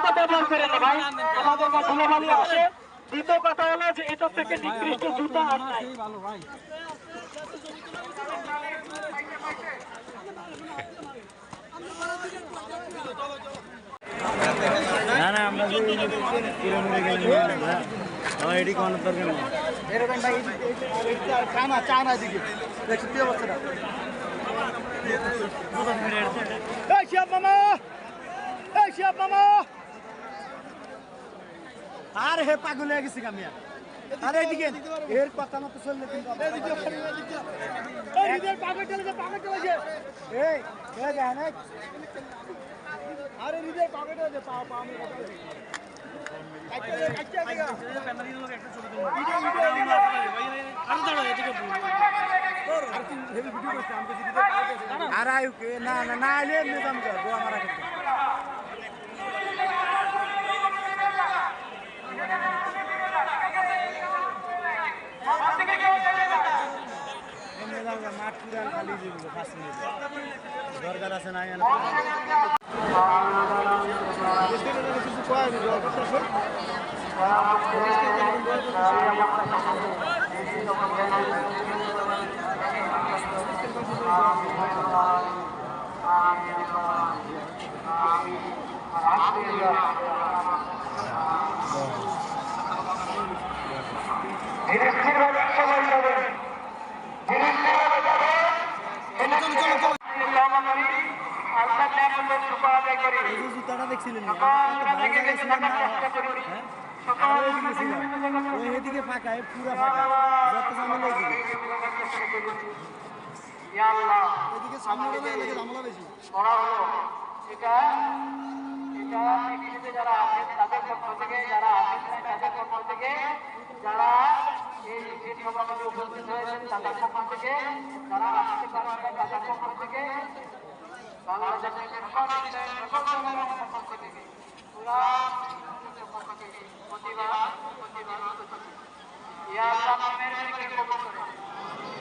জুতা ব্যবহার করেন না ভাই, আমাদের বা ধুলোবালি আসে। দ্বিতীয় কথা হলো যে এটা থেকে নিকৃষ্ট জুতা আর নাই। না না আমরা যে পুরো মরে গেলাম না আমার এডি কোন দরকার নেই এরকম ভাই আর খানা চা না দিকে দেখছি কি অবস্থাটা এই শিয়াব মামা আর হে পাগল হয়ে গেছি আমি আরে এদিকে এর কথা মতো চললে কিন্তু এই এদের পাগল চলে এই দেখেন আরে নিজের পকেটে দে পাও আমি আর আয়ু কে না না না আইলে নিজাম কর গো আমার আগে মাঠ পুরা খালি যাবে 5 মিনিট দরকার আছে না জুতাটা দেখছিলেন এদিকে ফাঁকা পুরা ফাঁকা যত ঝামেলা এদিকে সামনে ঝামেলা বেশি যারা আছেন তাদের পক্ষ থেকে, যারা আছেন তাদের পক্ষ থেকে, যারা এই সভাপতি উপস্থিত হয়েছেন তাদের পক্ষ থেকে, যারা আসতে পারেন তাদের পক্ষ থেকে, বাংলাদেশের পক্ষ থেকে পুরা পক্ষ থেকে প্রতিবাদ ইয়া আল্লাহ নামের থেকে কবুল করেন,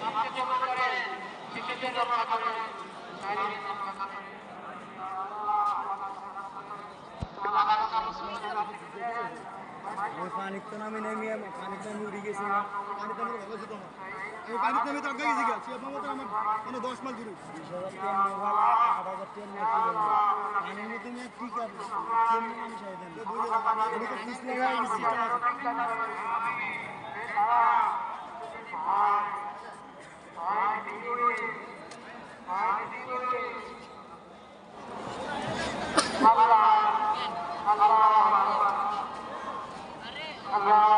আপনি কবুল করেন, শিশুদের রক্ষা করেন, নারীদের রক্ষা করেন। পানি তো নামে নেমে পানি তো আমি উড়ে গেছি পানি তো আমার ভালো ছিল না আমি পানিতে নেমে তো আগে গেছি গেছি আপনার মতো আমার মানে 10 মাইল দূরে 20,000 পানির মধ্যে নিয়ে ঠিক আছে কেমন মানুষ হয় দেন আমি তো পিছলে হয়ে গেছি Allah